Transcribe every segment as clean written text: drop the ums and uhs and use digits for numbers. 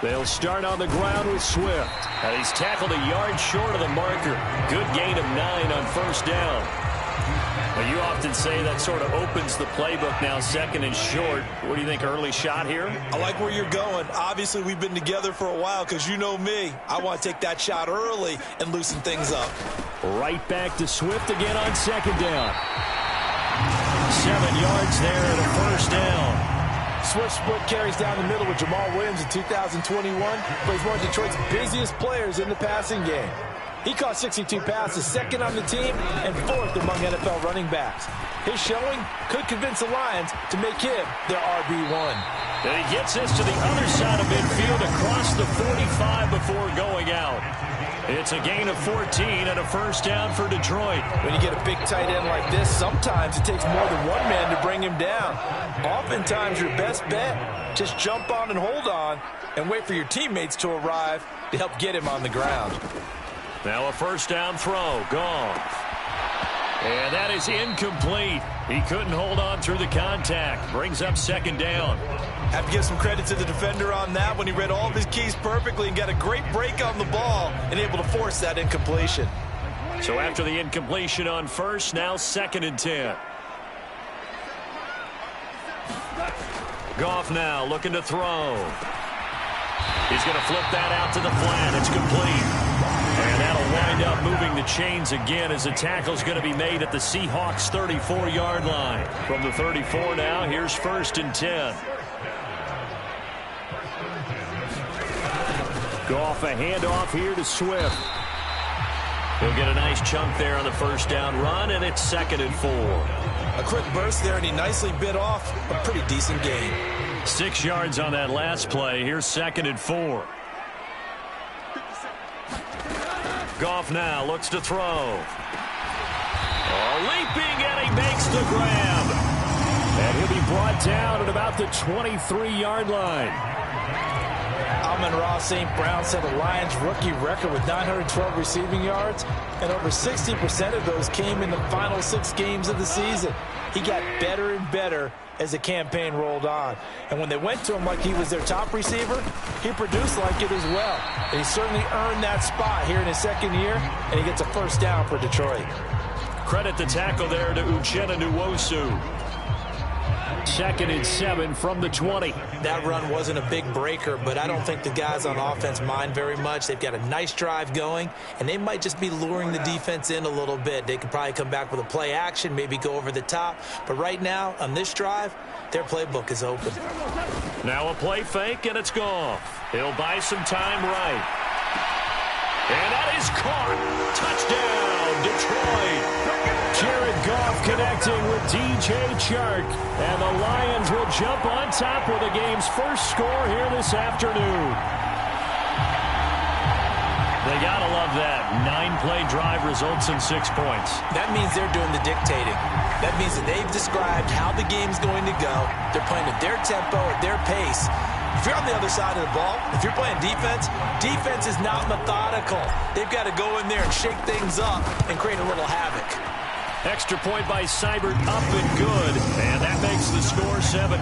They'll start on the ground with Swift. And he's tackled a yard short of the marker. Good gain of 9 on first down. Well, you often say that sort of opens the playbook now, second and short. What do you think, early shot here? I like where you're going. Obviously, we've been together for a while because you know me. I want to take that shot early and loosen things up. Right back to Swift again on second down. 7 yards there and a first down. Swift split carries down the middle with Jamal Williams in 2021. Plays one of Detroit's busiest players in the passing game. He caught 62 passes, second on the team, and 4th among NFL running backs. His showing could convince the Lions to make him their RB1. And he gets this to the other side of midfield across the 45 before going out. It's a gain of 14 and a first down for Detroit. When you get a big tight end like this, sometimes it takes more than one man to bring him down. Oftentimes, your best bet, just jump on and hold on and wait for your teammates to arrive to help get him on the ground. Now a first down throw. Goff. And that is incomplete. He couldn't hold on through the contact. Brings up second down. Have to give some credit to the defender on that when he read all of his keys perfectly and got a great break on the ball and able to force that incompletion. So after the incompletion on first, now second and 10. Goff now looking to throw. He's going to flip that out to the flat. It's complete. And that'll wind up moving the chains again as the tackle's going to be made at the Seahawks 34-yard line. From the 34 now, here's first and 10. Goff, a handoff here to Swift. He'll get a nice chunk there on the first down run, and it's second and 4. A quick burst there, and he nicely bit off a pretty decent gain. 6 yards on that last play. Here's second and 4. Goff now looks to throw. Oh, leaping, and he makes the grab. And he'll be brought down at about the 23-yard line. Amon-Ra St. Brown set a Lions rookie record with 912 receiving yards, and over 60% of those came in the final 6 games of the season. He got better and better as the campaign rolled on. And when they went to him like he was their top receiver, he produced like it as well. And he certainly earned that spot here in his second year, and he gets a first down for Detroit. Credit the tackle there to Uchenna Nwosu. Second and 7 from the 20. That run wasn't a big breaker, but I don't think the guys on offense mind very much. They've got a nice drive going, and they might just be luring the defense in a little bit. They could probably come back with a play action, maybe go over the top. But right now, on this drive, their playbook is open. Now a play fake, and it's gone. He'll buy some time right. And that is caught. Touchdown, Detroit. Jared Goff connecting with DJ Chark. And the Lions will jump on top with the game's first score here this afternoon. They gotta love that. 9-play drive results in 6 points. That means they're doing the dictating. That means that they've described how the game's going to go. They're playing at their tempo, at their pace. If you're on the other side of the ball, if you're playing defense, defense is not methodical. They've got to go in there and shake things up and create a little havoc. Extra point by Seibert, up and good. And that makes the score 7-0.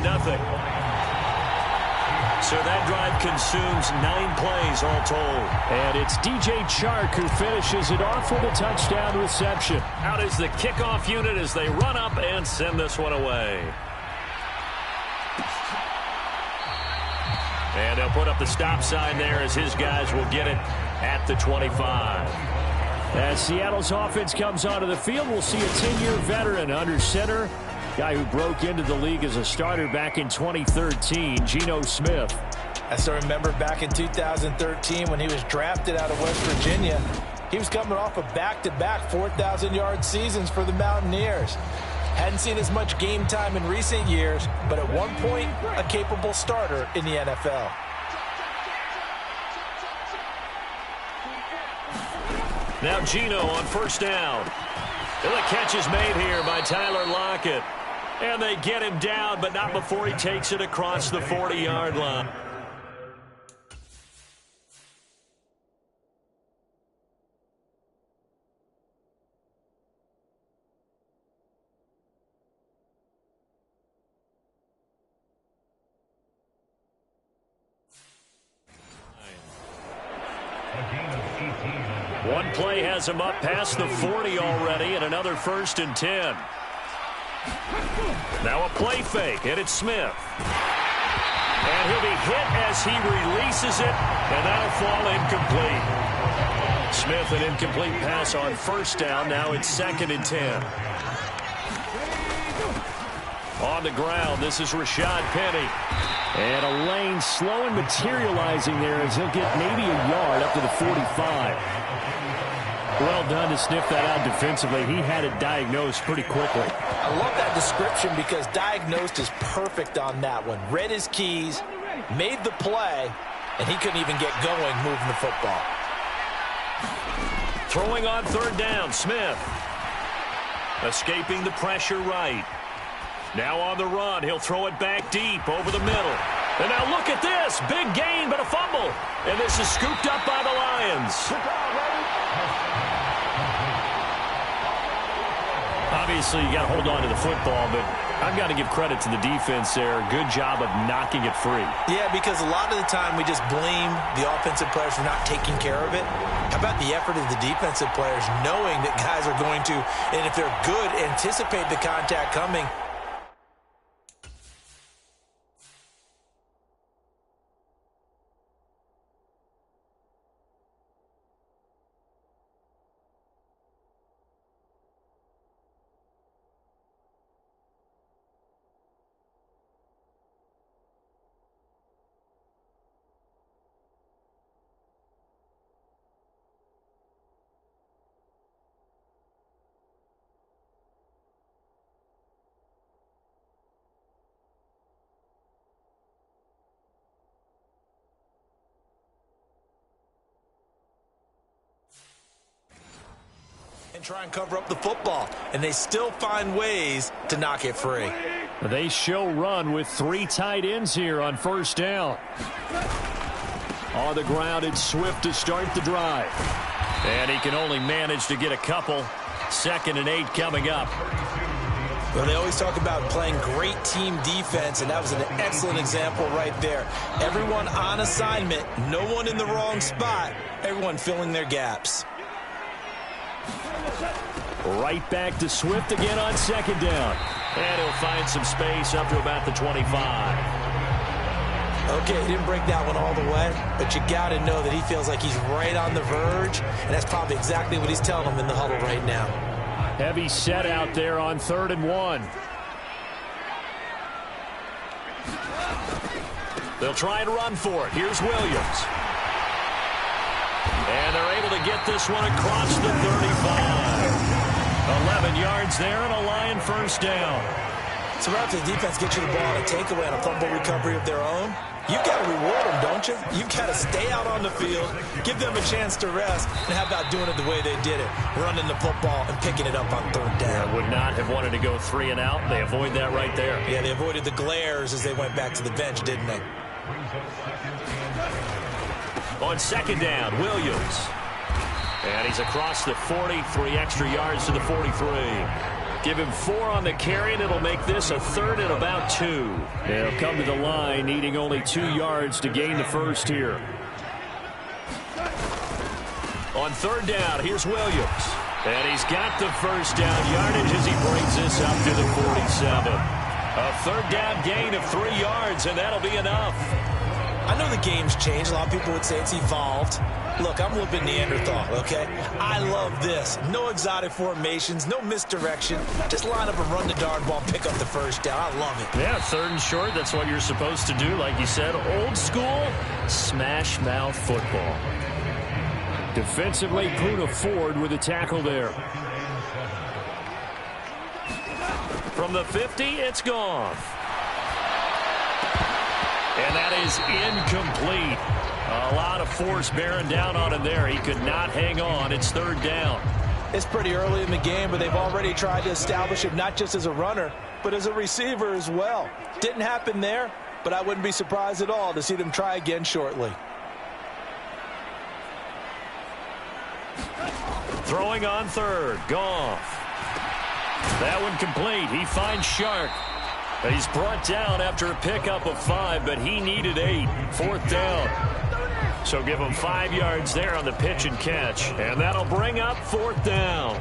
So that drive consumes 9 plays all told. And it's DJ Chark who finishes it off with a touchdown reception. Out is the kickoff unit as they run up and send this one away. And they'll put up the stop sign there as his guys will get it at the 25. As Seattle's offense comes onto the field, we'll see a 10-year veteran under center. Guy who broke into the league as a starter back in 2013, Geno Smith. I still remember back in 2013 when he was drafted out of West Virginia. He was coming off of back-to-back 4,000-yard seasons for the Mountaineers. Hadn't seen as much game time in recent years, but at one point, a capable starter in the NFL. Now Geno on first down. And the catch is made here by Tyler Lockett. And they get him down, but not before he takes it across the 40-yard line. One play has him up past the 40 already, and another 1st and 10. Now a play fake, and it's Smith. And he'll be hit as he releases it, and that'll fall incomplete. Smith, an incomplete pass on 1st down. Now it's 2nd and 10. On the ground, this is Rashad Penny. And a lane slow and materializing there as he'll get maybe a yard up to the 45. Well done to sniff that out defensively. He had it diagnosed pretty quickly. I love that description because diagnosed is perfect on that one. Read his keys, made the play, and he couldn't even get going moving the football. Throwing on 3rd down, Smith. Escaping the pressure right. Now on the run, he'll throw it back deep over the middle. And now look at this. Big gain, but a fumble. And this is scooped up by the Lions. Obviously, you got to hold on to the football, but I've got to give credit to the defense there. Good job of knocking it free. Yeah, because a lot of the time we just blame the offensive players for not taking care of it. How about the effort of the defensive players knowing that guys are going to, and if they're good, anticipate the contact coming. And try and cover up the football, and they still find ways to knock it free. They show run with 3 tight ends here on 1st down. On the ground, it's Swift to start the drive. And he can only manage to get a couple. 2nd and 8 coming up. Well, they always talk about playing great team defense, and that was an excellent example right there. Everyone on assignment, no one in the wrong spot, everyone filling their gaps. Right back to Swift again on 2nd down. And he'll find some space up to about the 25. Okay, he didn't break that one all the way, but you got to know that he feels like he's right on the verge, and that's probably exactly what he's telling them in the huddle right now. Heavy set out there on 3rd and 1. They'll try and run for it. Here's Williams. And they're able to get this one across the 35. 11 yards there and a Lion 1st down. So right after the defense gets you the ball and a takeaway and a fumble recovery of their own, you've got to reward them, don't you? You've got to stay out on the field, give them a chance to rest, and how about doing it the way they did it, running the football and picking it up on 3rd down. Yeah, would not have wanted to go 3 and out. They avoid that right there. Yeah, they avoided the glares as they went back to the bench, didn't they? On 2nd down, Williams. And he's across the 40, 3 extra yards to the 43. Give him 4 on the carry, and it'll make this a 3rd and about 2. They'll come to the line, needing only 2 yards to gain the 1st here. On 3rd down, here's Williams. And he's got the 1st down yardage as he brings this up to the 47. A 3rd down gain of 3 yards, and that'll be enough. I know the game's changed. A lot of people would say it's evolved. Look, I'm a little bit Neanderthal, okay? I love this. No exotic formations, no misdirection. Just line up and run the darn ball, pick up the 1st down. I love it. Yeah, 3rd and short, that's what you're supposed to do. Like you said, old school, smash mouth football. Defensively, Poona Ford with a tackle there. From the 50, it's gone. And that is incomplete. A lot of force bearing down on him there. He could not hang on. It's 3rd down. It's pretty early in the game, but they've already tried to establish him not just as a runner, but as a receiver as well. Didn't happen there, but I wouldn't be surprised at all to see them try again shortly. Throwing on 3rd. Goff. That one complete. He finds Shark. He's brought down after a pickup of 5, but he needed 8. 4th down. So give them 5 yards there on the pitch and catch. And that'll bring up 4th down.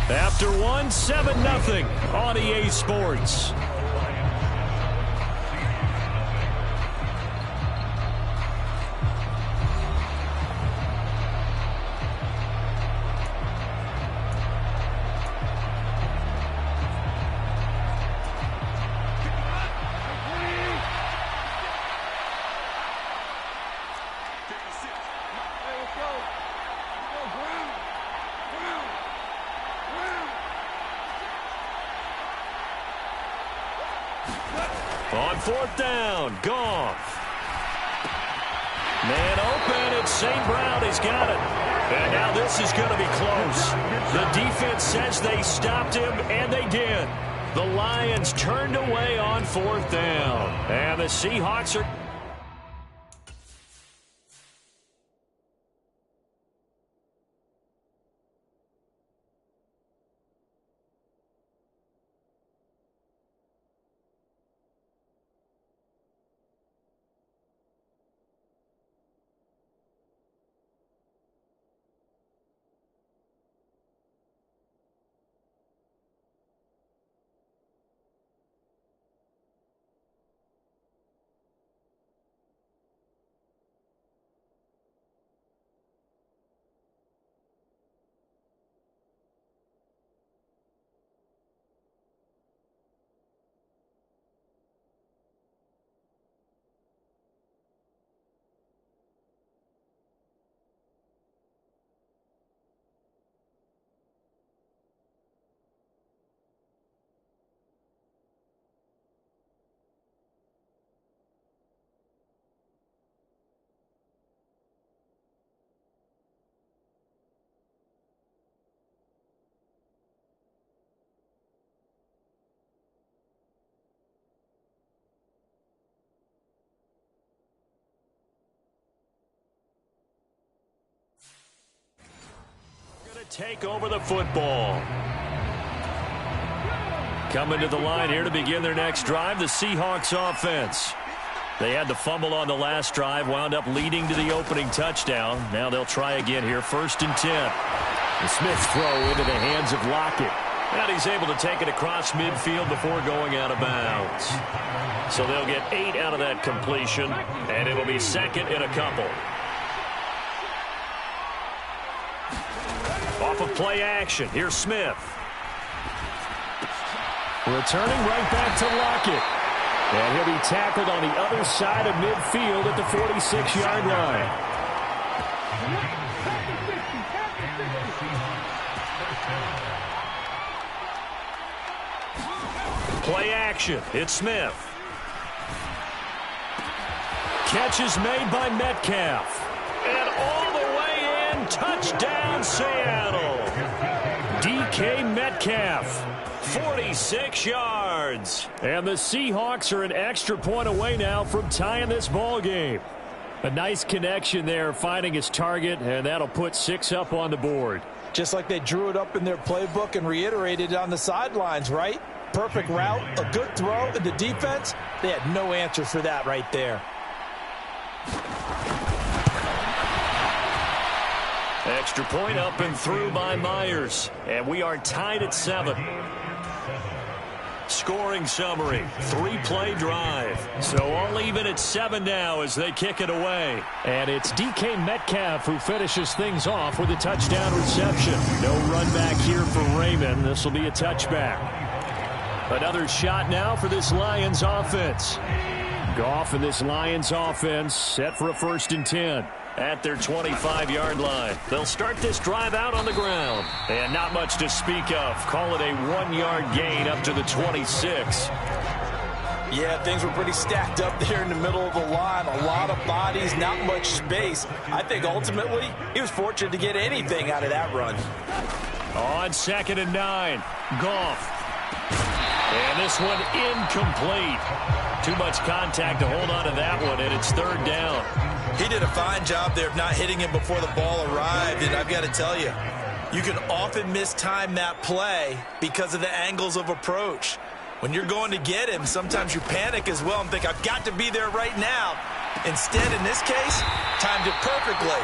After 1, 7-0 on EA Sports. On 4th down, Goff. Man open, it's St. Brown. He's got it. And now this is going to be close. The defense says they stopped him, and they did. The Lions turned away on 4th down. And the Seahawks are... take over the football. Coming to the line here to begin their next drive, the Seahawks offense. They had the fumble on the last drive, wound up leading to the opening touchdown. Now they'll try again here, 1st and 10. The Smith's throw into the hands of Lockett. And he's able to take it across midfield before going out of bounds. So they'll get 8 out of that completion, and it'll be 2nd and a couple. Off of play action, here's Smith. Returning right back to Lockett. And he'll be tackled on the other side of midfield at the 46-yard line. Play action, it's Smith. Catch is made by Metcalf. And all the way in, touchdown Seattle. DK Metcalf. 46 yards. And the Seahawks are an extra point away now from tying this ball game. A nice connection there, finding his target, and that'll put 6 up on the board. Just like they drew it up in their playbook and reiterated it on the sidelines, right? Perfect route, a good throw, and the defense, they had no answer for that right there. Extra point up and through by Myers. And we are tied at 7. Scoring summary, 3-play drive. So all even at 7 now as they kick it away. And it's DK Metcalf who finishes things off with a touchdown reception. No run back here for Raymond. This will be a touchback. Another shot now for this Lions offense. Goff and this Lions offense set for a 1st and 10. At their 25-yard line. They'll start this drive out on the ground. And not much to speak of. Call it a 1-yard gain up to the 26. Yeah, things were pretty stacked up there in the middle of the line. A lot of bodies, not much space. I think ultimately he was fortunate to get anything out of that run. On 2nd and 9, Goff. And this one incomplete. Too much contact to hold on to that one, and it's 3rd down. He did a fine job there of not hitting him before the ball arrived, and I've got to tell you, you can often mistime that play because of the angles of approach. When you're going to get him, sometimes you panic as well and think, I've got to be there right now. Instead, in this case, timed it perfectly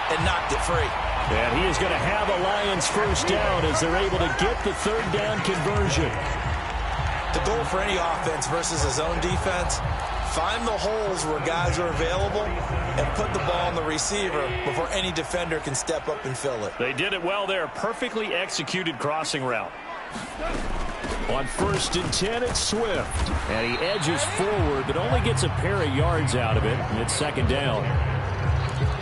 and knocked it free. And he is going to have a Lions first down as they're able to get the third down conversion. The goal for any offense versus his own defense, find the holes where guys are available and put the ball on the receiver before any defender can step up and fill it. They did it well there. Perfectly executed crossing route. On 1st and 10, it's Swift. And he edges forward, but only gets a pair of yards out of it. And it's 2nd down.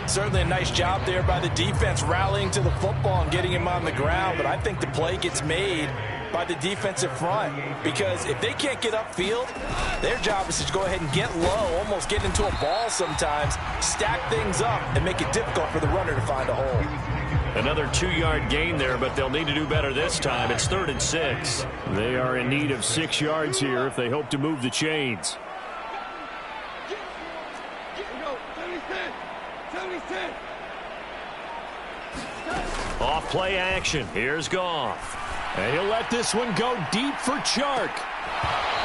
Certainly a nice job there by the defense rallying to the football and getting him on the ground. But I think the play gets made by the defensive front, because if they can't get upfield, their job is to go ahead and get low, almost get into a ball sometimes, stack things up, and make it difficult for the runner to find a hole. Another 2-yard gain there, but they'll need to do better this time. It's 3rd and 6. They are in need of 6 yards here if they hope to move the chains. Off play action. Here's Goff. And he'll let this one go deep for Chark.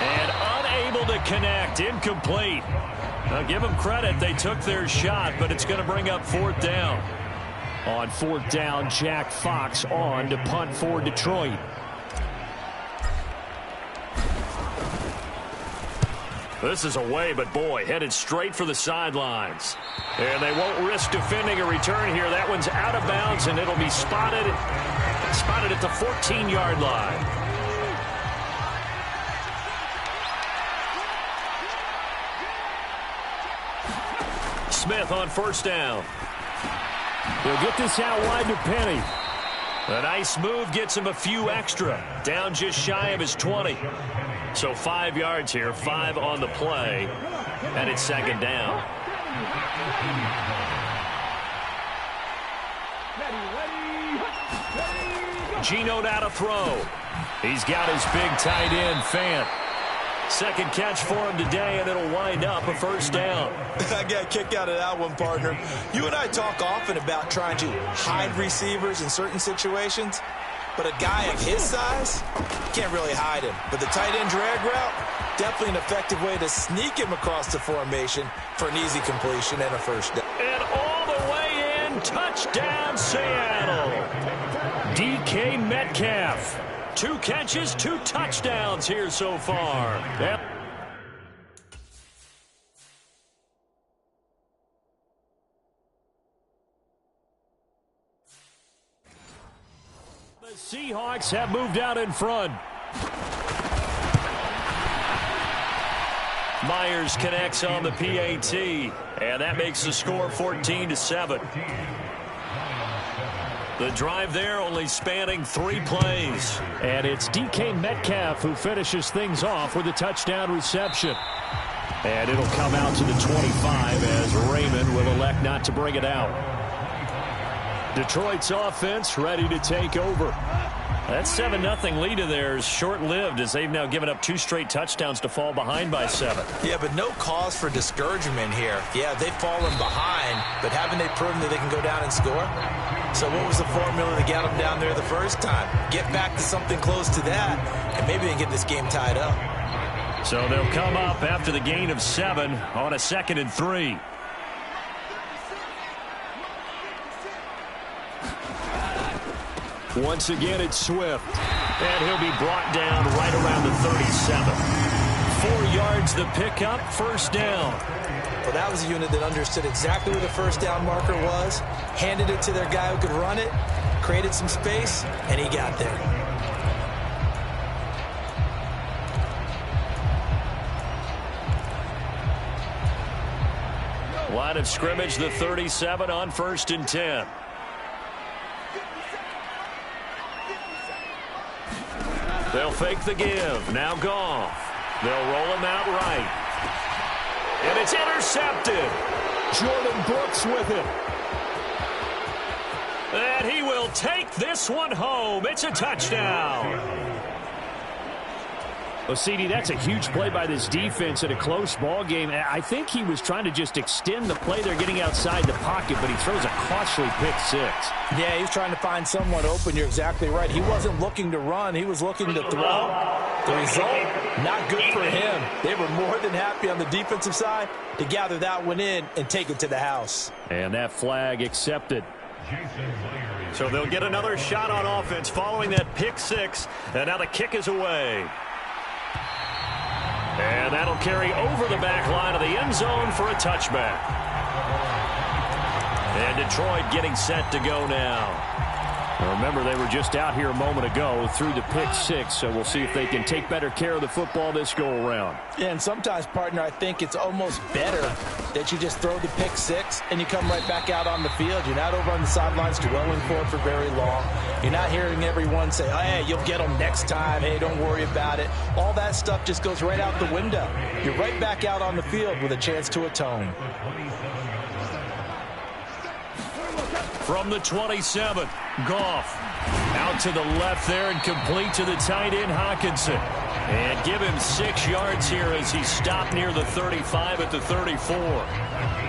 And unable to connect. Incomplete. Now give them credit. They took their shot, but it's going to bring up 4th down. On 4th down, Jack Fox on to punt for Detroit. This is away, but boy, headed straight for the sidelines. And they won't risk defending a return here. That one's out of bounds, and it'll be spotted at the 14-yard line. Smith on 1st down. He'll get this out wide to Penny. A nice move gets him a few extra. Down just shy of his 20. So 5 yards here, 5 on the play, and it's 2nd down. Geno now to throw. He's got his big tight end, Fant. 2nd catch for him today, and it'll wind up a 1st down. I got a kick out of that one, partner. You and I talk often about trying to hide receivers in certain situations, but a guy of his size can't really hide him. But the tight end drag route, definitely an effective way to sneak him across the formation for an easy completion and a 1st down. And all the way in, touchdown Seattle. DK Metcalf. 2 catches, 2 touchdowns here so far. Yep. The Seahawks have moved out in front. Myers connects on the PAT, and that makes the score 14-7. The drive there only spanning 3 plays. And it's DK Metcalf who finishes things off with a touchdown reception. And it'll come out to the 25 as Raymond will elect not to bring it out. Detroit's offense ready to take over. That 7-0 lead of theirs short-lived as they've now given up 2 straight touchdowns to fall behind by 7. Yeah, but no cause for discouragement here. Yeah, they've fallen behind, but haven't they proven that they can go down and score? So what was the formula to get them down there the first time? Get back to something close to that, and maybe they can get this game tied up. So they'll come up after the gain of 7 on a 2nd and 3. Once again, it's Swift. And he'll be brought down right around the 37. 4 yards the pickup, 1st down. Well, that was a unit that understood exactly where the 1st down marker was, handed it to their guy who could run it, created some space, and he got there. Line of scrimmage, the 37 on 1st and 10. They'll fake the give. Now Goff. They'll roll him out right. And it's intercepted. Jordan Brooks with it. And he will take this one home. It's a touchdown. Well, CD, that's a huge play by this defense in a close ball game. I think he was trying to just extend the play. They're getting outside the pocket, but he throws a costly pick six. Yeah, he's trying to find someone open. You're exactly right. He wasn't looking to run. He was looking to throw. The result, not good for him. They were more than happy on the defensive side to gather that one in and take it to the house. And that flag accepted. So they'll get another shot on offense following that pick six. And now the kick is away. And that'll carry over the back line of the end zone for a touchback. And Detroit getting set to go now. Now remember, they were just out here a moment ago through the pick six, so we'll see if they can take better care of the football this go-around. Yeah, and sometimes, partner, I think it's almost better that you just throw the pick six and you come right back out on the field. You're not over on the sidelines dwelling for it for very long. You're not hearing everyone say, oh, hey, you'll get them next time. Hey, don't worry about it. All that stuff just goes right out the window. You're right back out on the field with a chance to atone. From the 27, Goff out to the left there and complete to the tight end, Hockenson. And give him 6 yards here as he stopped near the 35 at the 34.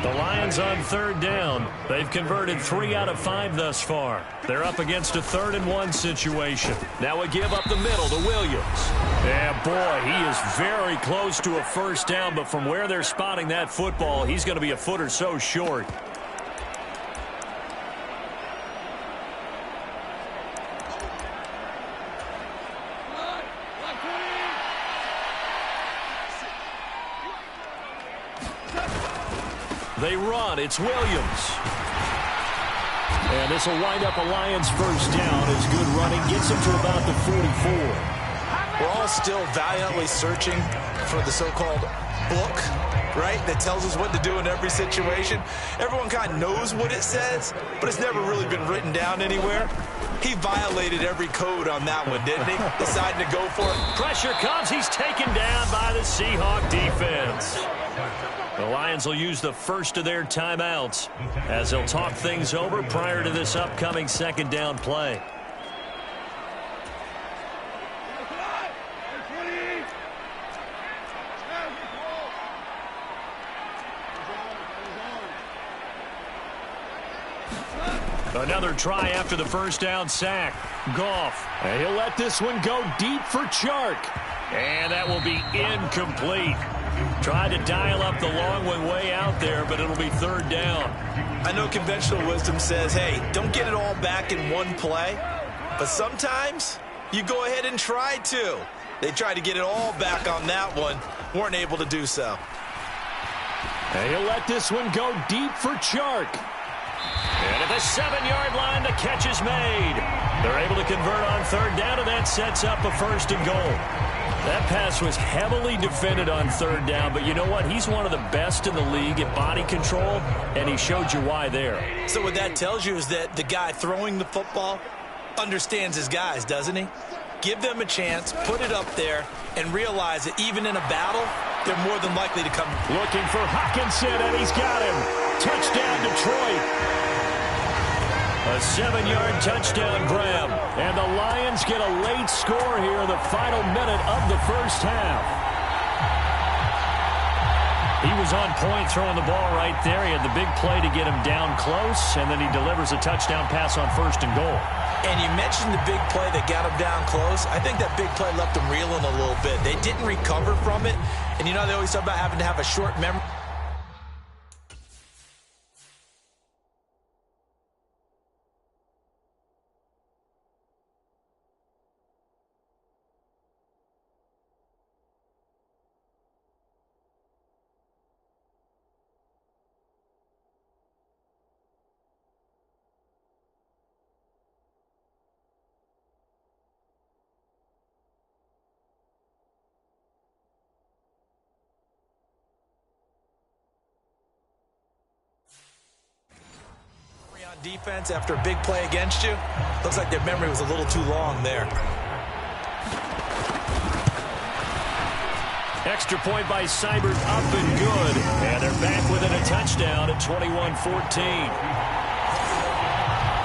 The Lions on third down. They've converted 3 out of 5 thus far. They're up against a 3rd and 1 situation. Now a give up the middle to Williams. Yeah, boy, he is very close to a first down, but from where they're spotting that football, he's going to be a foot or so short. They run. It's Williams. And this will wind up a Lions first down as good running gets him to about the 44. We're all still valiantly searching for the so-called book, right, that tells us what to do in every situation. Everyone kind of knows what it says, but it's never really been written down anywhere. He violated every code on that one, didn't he? Deciding to go for it. Pressure comes. He's taken down by the Seahawk defense. The Lions will use the first of their timeouts as they'll talk things over prior to this upcoming second down play. Another try after the first down sack. Goff. And he'll let this one go deep for Chark. And that will be incomplete. Tried to dial up the long one way out there, but it'll be third down. I know conventional wisdom says, hey, don't get it all back in one play. But sometimes you go ahead and try to. They tried to get it all back on that one. Weren't able to do so. And he'll let this one go deep for Chark. And at the 7-yard line, the catch is made. They're able to convert on third down, and that sets up a first and goal. That pass was heavily defended on third down, but you know what? He's one of the best in the league at body control, and he showed you why there. So what that tells you is that the guy throwing the football understands his guys, doesn't he? Give them a chance, put it up there, and realize that even in a battle, they're more than likely to come. Looking for Hockenson, and he's got him. Touchdown, Detroit. A 7-yard touchdown grab. And the Lions get a late score here in the final minute of the first half. He was on point throwing the ball right there. He had the big play to get him down close, and then he delivers a touchdown pass on first and goal. And you mentioned the big play that got him down close. I think that big play left him reeling a little bit. They didn't recover from it. And you know, they always talk about having to have a short memory. Defense after a big play against you. Looks like their memory was a little too long there. Extra point by Seibert, up and good. And they're back within a touchdown at 21-14.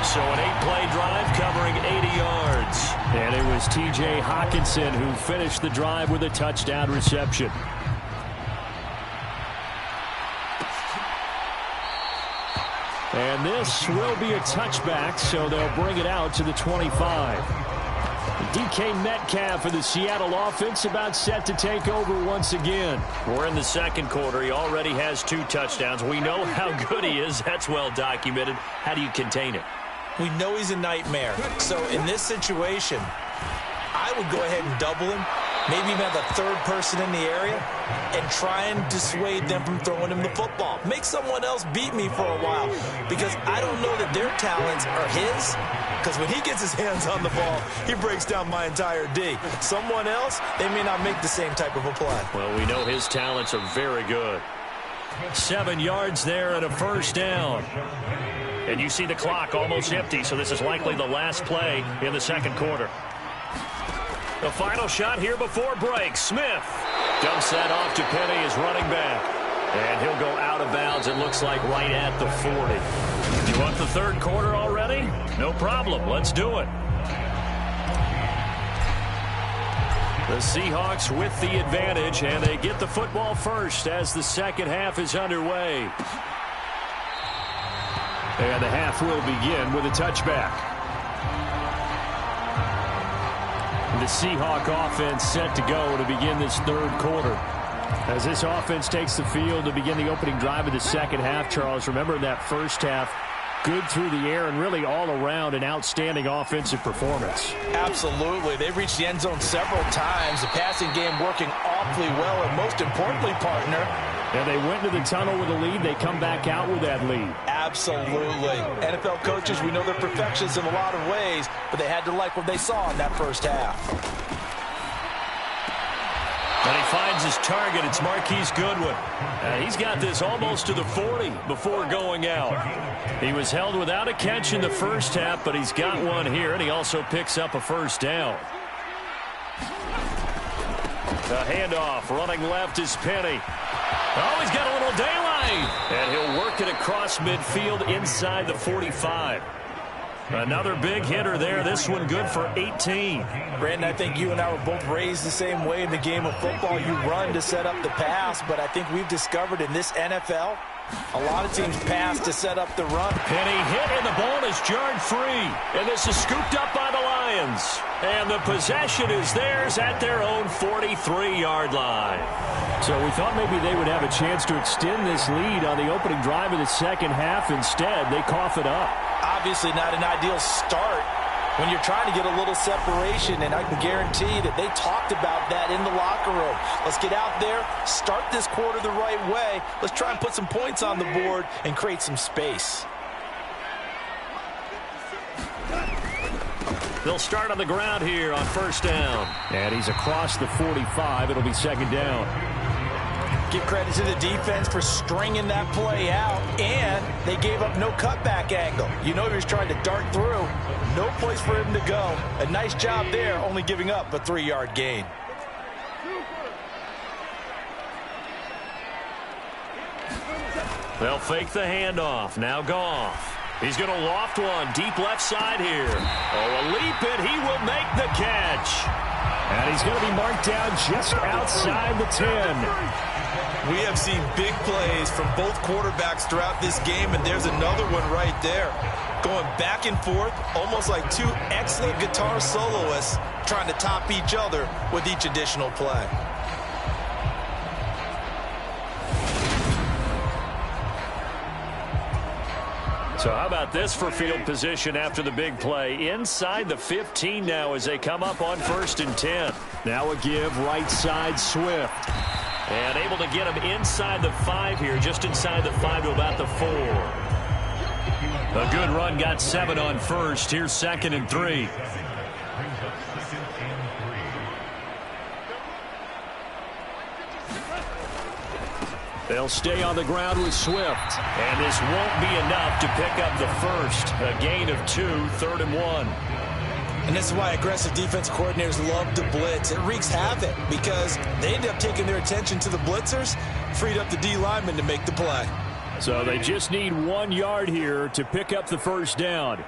So an 8-play drive covering 80 yards. And it was was T.J. Hawkinson, who finished the drive with a touchdown reception. And this will be a touchback, so they'll bring it out to the 25. DK Metcalf for the Seattle offense about set to take over once again. We're in the second quarter. He already has 2 touchdowns. We know how good he is. That's well documented. How do you contain it? We know he's a nightmare. So in this situation, I would go ahead and double him. Maybe even have a third person in the area and try and dissuade them from throwing him the football. Make someone else beat me for a while, because I don't know that their talents are his, because when he gets his hands on the ball, he breaks down my entire D. Someone else, they may not make the same type of a play. Well, we know his talents are very good. 7 yards there and a first down. And you see the clock almost empty, so this is likely the last play in the second quarter. The final shot here before break. Smith dumps that off to Penny as running back. And he'll go out of bounds, it looks like, right at the 40. You want the third quarter already? No problem. Let's do it. The Seahawks with the advantage, and they get the football first as the second half is underway. And the half will begin with a touchback. The Seahawk offense set to go to begin this third quarter. As this offense takes the field to begin the opening drive of the second half, Charles, remember in that first half, good through the air and really all around an outstanding offensive performance. Absolutely. They've reached the end zone several times. The passing game working awfully well, and most importantly, partner, and they went to the tunnel with a lead. They come back out with that lead. Absolutely. NFL coaches, we know they're perfectionists in a lot of ways, but they had to like what they saw in that first half. And he finds his target. It's Marquise Goodwin. He's got this almost to the 40 before going out. He was held without a catch in the first half, but he's got one here, and he also picks up a first down. The handoff, running left is Penny. Oh, he's got a little daylight. And he'll work it across midfield inside the 45. Another big hitter there. This one good for 18. Brandon, I think you and I were both raised the same way in the game of football. You run to set up the pass, but I think we've discovered in this NFL, a lot of teams pass to set up the run. Penny hit, and the ball is jarred free. And this is scooped up by the Lions. And the possession is theirs at their own 43-yard line. So we thought maybe they would have a chance to extend this lead on the opening drive of the second half. Instead, they cough it up. Obviously not an ideal start when you're trying to get a little separation, and I can guarantee that they talked about that in the locker room. Let's get out there, start this quarter the right way. Let's try and put some points on the board and create some space. They'll start on the ground here on first down. And he's across the 45. It'll be second down. Give credit to the defense for stringing that play out, and they gave up no cutback angle. You know he was trying to dart through. No place for him to go. A nice job there, only giving up a 3-yard gain. They'll fake the handoff. Now Goff. He's going to loft one deep left side here. Oh, a leap, and he will make the catch. And he's going to be marked down just outside the 10. We have seen big plays from both quarterbacks throughout this game, and there's another one right there. Going back and forth, almost like two excellent guitar soloists trying to top each other with each additional play. So how about this for field position after the big play? Inside the 15 now as they come up on 1st and 10. Now a give right side Swift. And able to get him inside the 5 here, just inside the 5 to about the 4. A good run, got 7 on first. Here's 2nd and 3. They'll stay on the ground with Swift. And this won't be enough to pick up the first. A gain of 2, 3rd and 1. And this is why aggressive defense coordinators love to blitz. It wreaks havoc because they end up taking their attention to the blitzers, freed up the D lineman to make the play. So they just need 1 yard here to pick up the first down.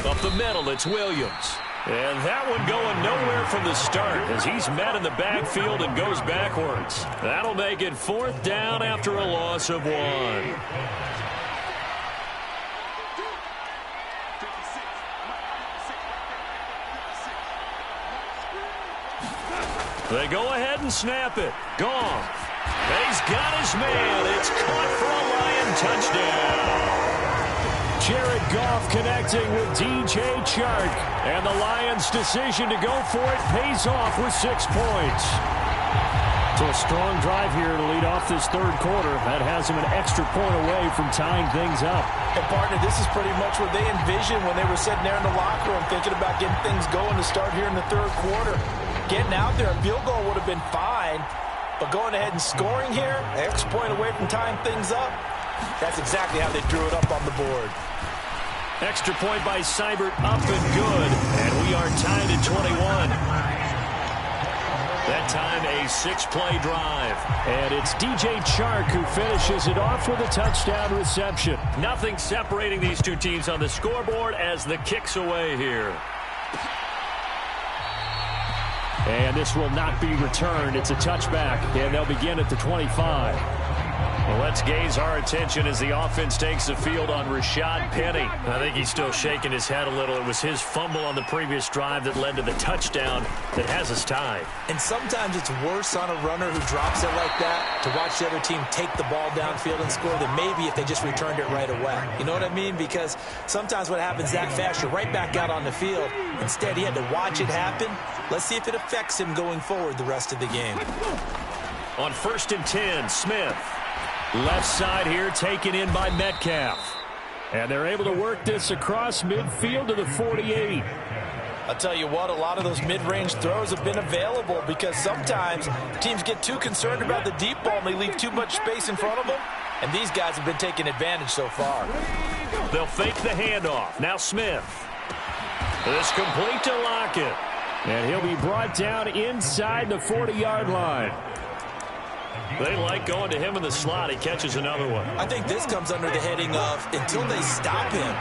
Up the middle, it's Williams. And that one going nowhere from the start as he's met in the backfield and goes backwards. That'll make it 4th down after a loss of 1. They go ahead and snap it. Goff. He's got his man. It's caught for a Lion touchdown. Jared Goff connecting with DJ Chark. And the Lions' decision to go for it pays off with 6 points. So a strong drive here to lead off this 3rd quarter. That has him an extra point away from tying things up. And, partner, this is pretty much what they envisioned when they were sitting there in the locker room thinking about getting things going to start here in the 3rd quarter. Getting out there, a field goal would have been fine. But going ahead and scoring here, an extra point away from tying things up, that's exactly how they drew it up on the board. Extra point by Seibert, up and good. And we are tied at 21. That time a 6-play drive. And it's DJ Chark who finishes it off with a touchdown reception. Nothing separating these two teams on the scoreboard as the kick's away here. And this will not be returned. It's a touchback, and they'll begin at the 25. Well, let's gaze our attention as the offense takes the field on Rashad Penny. I think he's still shaking his head a little. It was his fumble on the previous drive that led to the touchdown that has us tied. And sometimes it's worse on a runner who drops it like that to watch the other team take the ball downfield and score than maybe if they just returned it right away. You know what I mean? Because sometimes what happens that fast, you're right back out on the field. Instead, he had to watch it happen. Let's see if it affects him going forward the rest of the game. On 1st and 10, Smith. Left side here taken in by Metcalf. And they're able to work this across midfield to the 48. I'll tell you what, a lot of those mid-range throws have been available because sometimes teams get too concerned about the deep ball and they leave too much space in front of them. And these guys have been taking advantage so far. They'll fake the handoff. Now Smith. This complete to Lockett. And he'll be brought down inside the 40-yard line. They like going to him in the slot. He catches another one. I think this comes under the heading of until they stop him,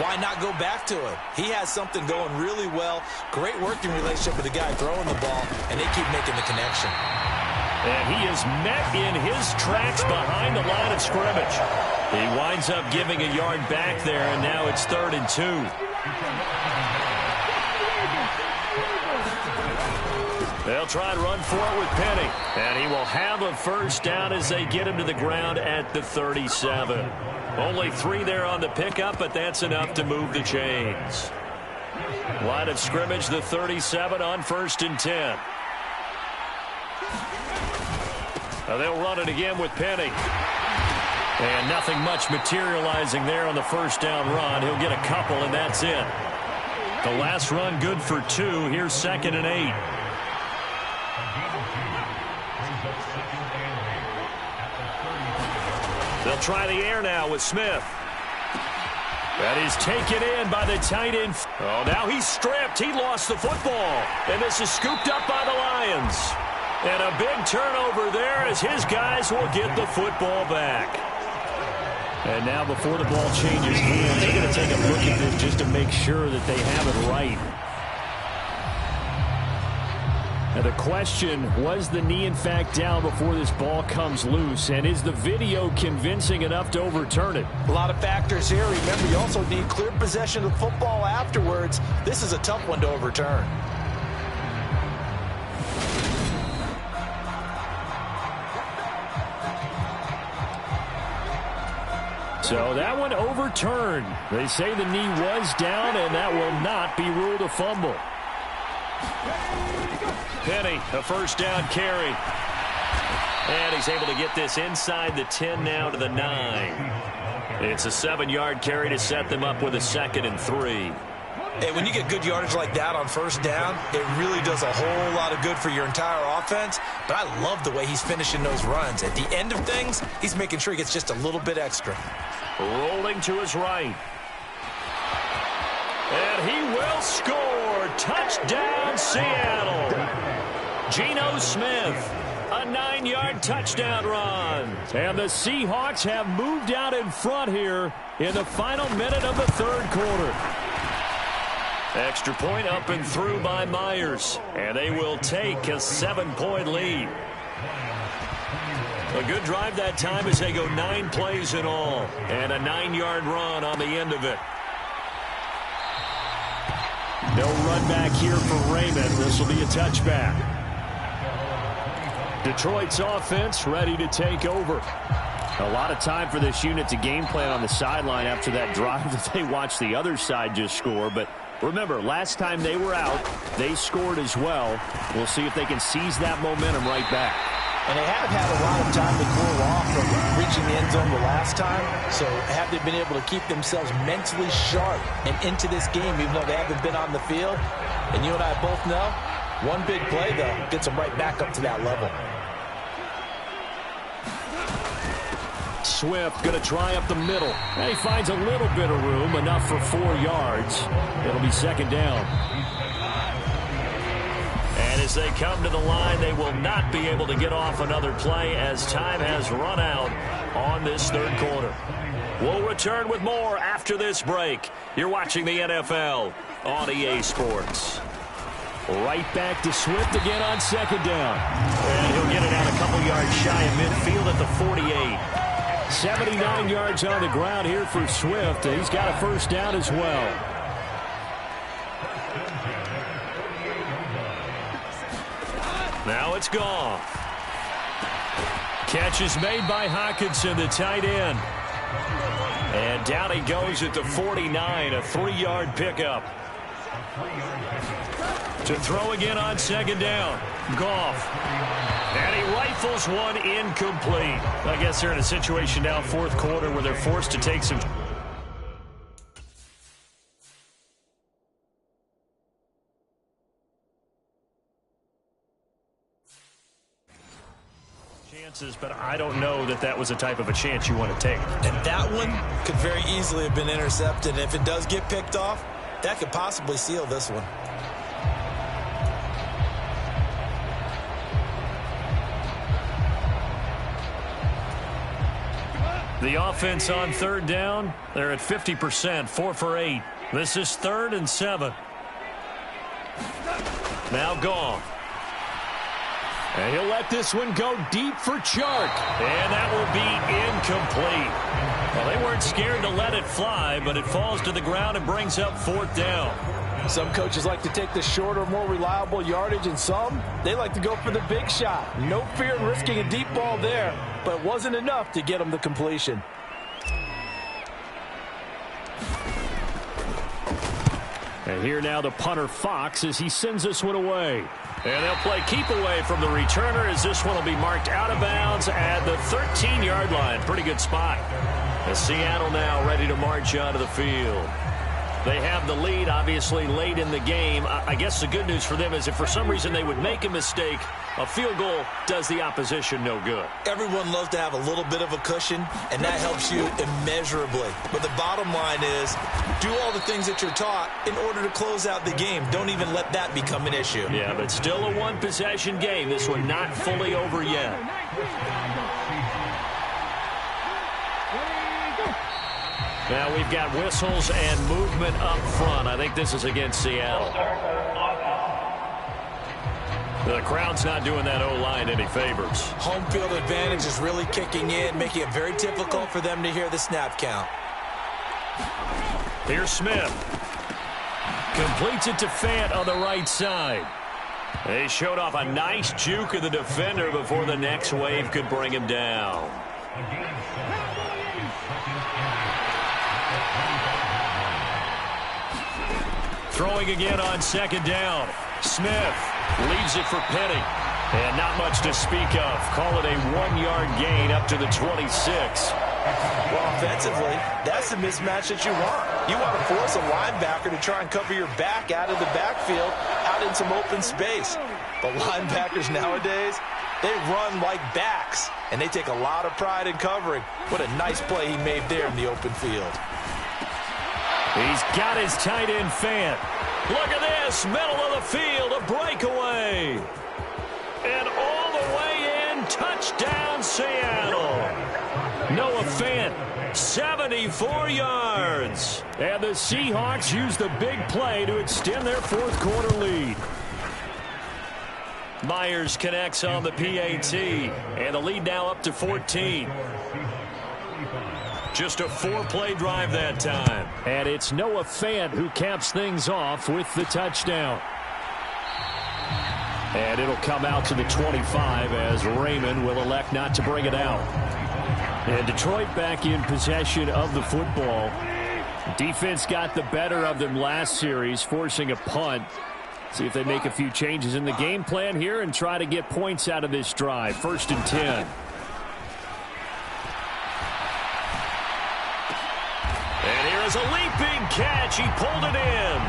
why not go back to it? He has something going really well. Great working relationship with the guy throwing the ball, and they keep making the connection. And he is met in his tracks behind the line of scrimmage. He winds up giving a yard back there, and now it's 3rd and 2. They'll try and run for it with Penny. And he will have a 1st down as they get him to the ground at the 37. Only 3 there on the pickup, but that's enough to move the chains. Line of scrimmage, the 37 on 1st and 10. Now they'll run it again with Penny. And nothing much materializing there on the 1st down run. He'll get a couple, and that's it. The last run good for 2. Here's 2nd and 8. They'll try the air now with Smith. That is taken in by the tight end. Oh, now he's stripped. He lost the football. And this is scooped up by the Lions. And a big turnover there as his guys will get the football back. And now before the ball changes hands, they're going to take a look at this just to make sure that they have it right. Now the question, was the knee in fact down before this ball comes loose? And is the video convincing enough to overturn it? A lot of factors here. Remember, you also need clear possession of the football afterwards. This is a tough one to overturn. So that one overturned. They say the knee was down, and that will not be ruled a fumble. Penny, a 1st down carry. And he's able to get this inside the 10 now to the 9. It's a 7-yard carry to set them up with a 2nd and 3. Hey, when you get good yardage like that on 1st down, it really does a whole lot of good for your entire offense. But I love the way he's finishing those runs. At the end of things, he's making sure he gets just a little bit extra. Rolling to his right. And he will score. Touchdown, Seattle. Geno Smith, a 9-yard touchdown run. And the Seahawks have moved out in front here in the final minute of the 3rd quarter. Extra point up and through by Myers. And they will take a 7-point lead. A good drive that time as they go 9 plays in all. And a 9-yard run on the end of it. No run back here for Raymond. This will be a touchback. Detroit's offense ready to take over. A lot of time for this unit to game plan on the sideline after that drive that they watched the other side just score. But remember, last time they were out, they scored as well. We'll see if they can seize that momentum right back. And they haven't had a lot of time to cool off from reaching the end zone the last time. So have they been able to keep themselves mentally sharp and into this game, even though they haven't been on the field? And you and I both know, one big play, though, gets them right back up to that level. Swift going to try up the middle. And he finds a little bit of room, enough for 4 yards. It'll be second down. And as they come to the line, they will not be able to get off another play as time has run out on this third quarter. We'll return with more after this break. You're watching the NFL on EA Sports. Right back to Swift again on second down. And he'll get it out a couple yards shy of midfield at the 48. 79 yards on the ground here for Swift. He's got a first down as well. Now it's gone. Catch is made by Hockenson, the tight end. And down he goes at the 49, a 3-yard pickup. To throw again on second down. Goff. And he rifles one incomplete. I guess they're in a situation now, fourth quarter, where they're forced to take some chances, but I don't know that that was the type of a chance you want to take. And that one could very easily have been intercepted. And if it does get picked off, that could possibly seal this one. The offense on third down, they're at 50%, 4 for 8. This is 3rd and 7. Now Goff. And he'll let this one go deep for Chark. And that will be incomplete. Well, they weren't scared to let it fly, but it falls to the ground and brings up 4th down. Some coaches like to take the shorter, more reliable yardage, and some, they like to go for the big shot. No fear in risking a deep ball there, but it wasn't enough to get them the completion. And here now the punter Fox as he sends this one away. And they'll play keep away from the returner as this one will be marked out of bounds at the 13-yard line. Pretty good spot. As Seattle now ready to march onto the field. They have the lead, obviously, late in the game. I guess the good news for them is if for some reason they would make a mistake, a field goal does the opposition no good. Everyone loves to have a little bit of a cushion, and that helps you immeasurably. But the bottom line is, do all the things that you're taught in order to close out the game. Don't even let that become an issue. Yeah, but still a one-possession game. This one not fully over yet. Now we've got whistles and movement up front. I think this is against Seattle. The crowd's not doing that O-line any favors. Home field advantage is really kicking in, making it very difficult for them to hear the snap count. Here's Smith. Completes it to Fant on the right side. They showed off a nice juke of the defender before the next wave could bring him down. Throwing again on second down. Smith leaves it for Penny. And not much to speak of. Call it a 1-yard gain up to the 26. Well, offensively, that's the mismatch that you want. You want to force a linebacker to try and cover your back out of the backfield, out in some open space. But linebackers nowadays, they run like backs, and they take a lot of pride in covering. What a nice play he made there in the open field. He's got his tight end Fant. Look at this, middle of the field, a breakaway. And all the way in, touchdown Seattle. Noah Fant, 74 yards. And the Seahawks use the big play to extend their fourth quarter lead. Myers connects on the PAT, and the lead now up to 14. Just a 4-play drive that time. And it's Noah Fant who caps things off with the touchdown. And it'll come out to the 25 as Raymond will elect not to bring it out. And Detroit back in possession of the football. Defense got the better of them last series, forcing a punt. See if they make a few changes in the game plan here and try to get points out of this drive. 1st and 10. And here is a leaping catch. He pulled it in.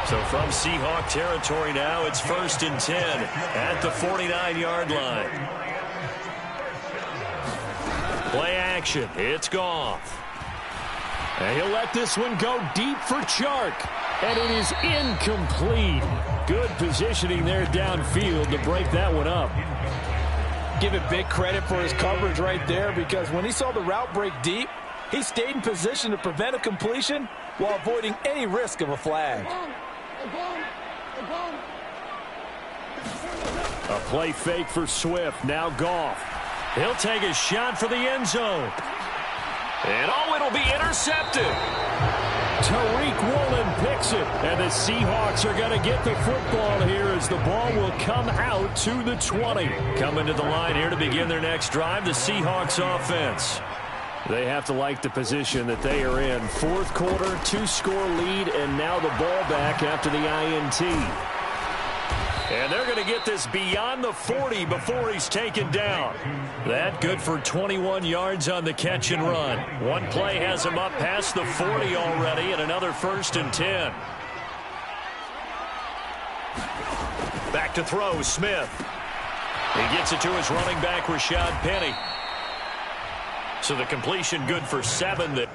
So from Seahawk territory now, it's 1st and 10 at the 49-yard line. Play action. It's Goff. And he'll let this one go deep for Chark. And it is incomplete. Good positioning there downfield to break that one up. Give it big credit for his coverage right there, because when he saw the route break deep, he stayed in position to prevent a completion while avoiding any risk of a flag. A play fake for Swift. Now Goff. He'll take a shot for the end zone. And it'll be intercepted. Tariq Woolen picks it. And the Seahawks are going to get the football here as the ball will come out to the 20. Coming to the line here to begin their next drive, the Seahawks offense. They have to like the position that they are in. Fourth quarter, 2-score lead, and now the ball back after the INT. And they're going to get this beyond the 40 before he's taken down. That good for 21 yards on the catch and run. One play has him up past the 40 already, and another 1st and 10. Back to throw, Smith. He gets it to his running back, Rashad Penny. So the completion good for 7. That